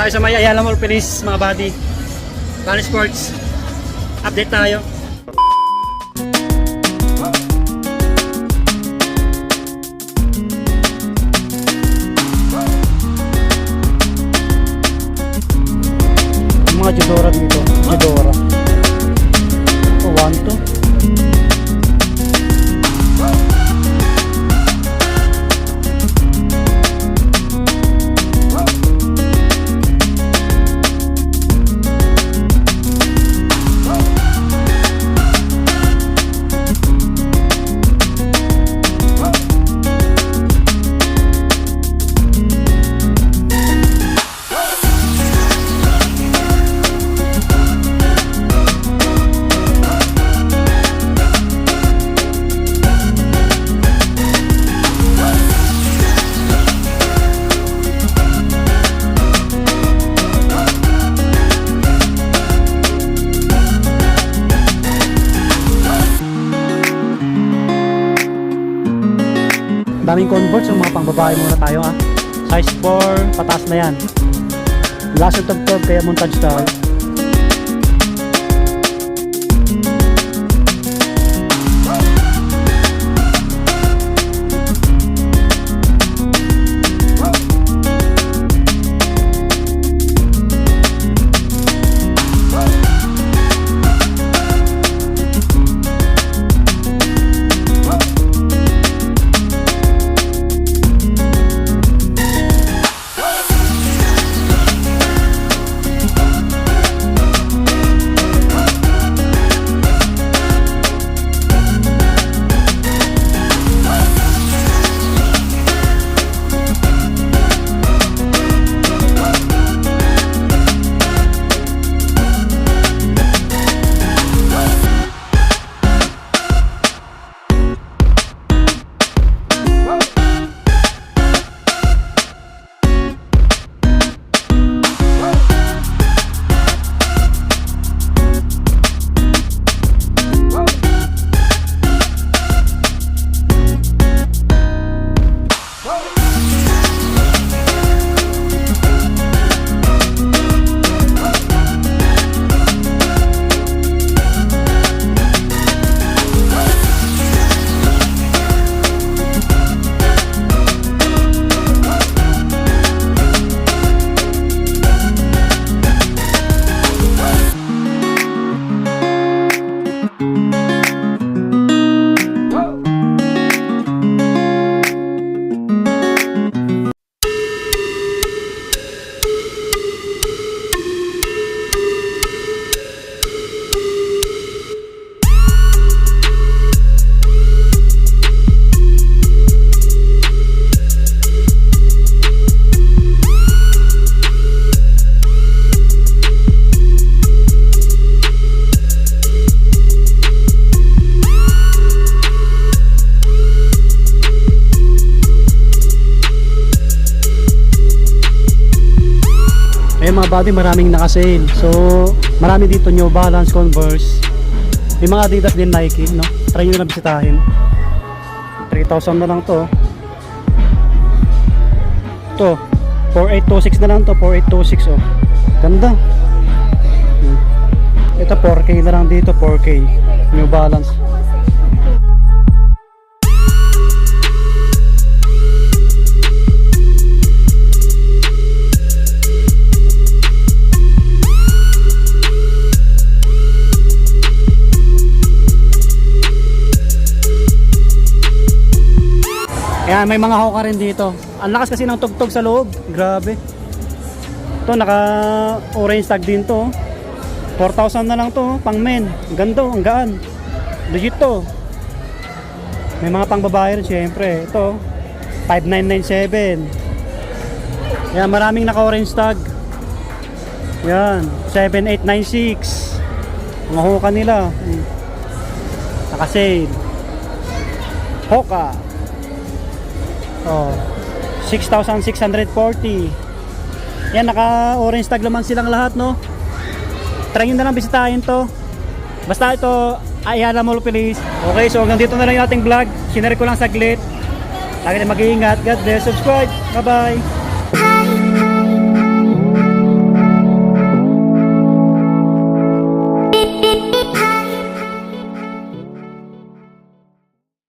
tayo sa may Ayala Mall, please mga buddy. Valley Sports. Update tayo. Yung mga Judora dito. Judora. Oh, 1, 2. Daming Converse, yung mga pangbabae muna tayo ha. Size 4, pataas na yan. Last yung tugtog, kaya montage tayo. Ayun mga buddy, maraming naka-sale. So, marami dito New Balance, Converse. May mga Adidas din, Nike, no? Try nyo na bisitahin. 3,000 na lang to. Ito, 4826 na lang to, 4826 oh. Ganda. Ito 4K na lang dito, 4K. New Balance. Ayan, may mga hoka rin dito. Ang lakas kasi ng tugtog sa loob. Grabe. Ito, naka orange tag din to. 4,000 na lang to, pang men. Ganda, ang gaan. Legit to. May mga pang babae rin syempre. Ito, 5997. Ayan, maraming naka orange tag. Ayan, 7896. Mga hoka nila. Naka sale. Hoka. Oh, 6,640. Yan, naka orange tag naman silang lahat, no? Try nyo na lang bisitahin to. Basta ito, Ayala Mall, please. Okay, so hanggang dito na lang yung ating vlog. Sinare ko lang saglit. Lagi na mag-iingat. God bless. Subscribe. Bye bye.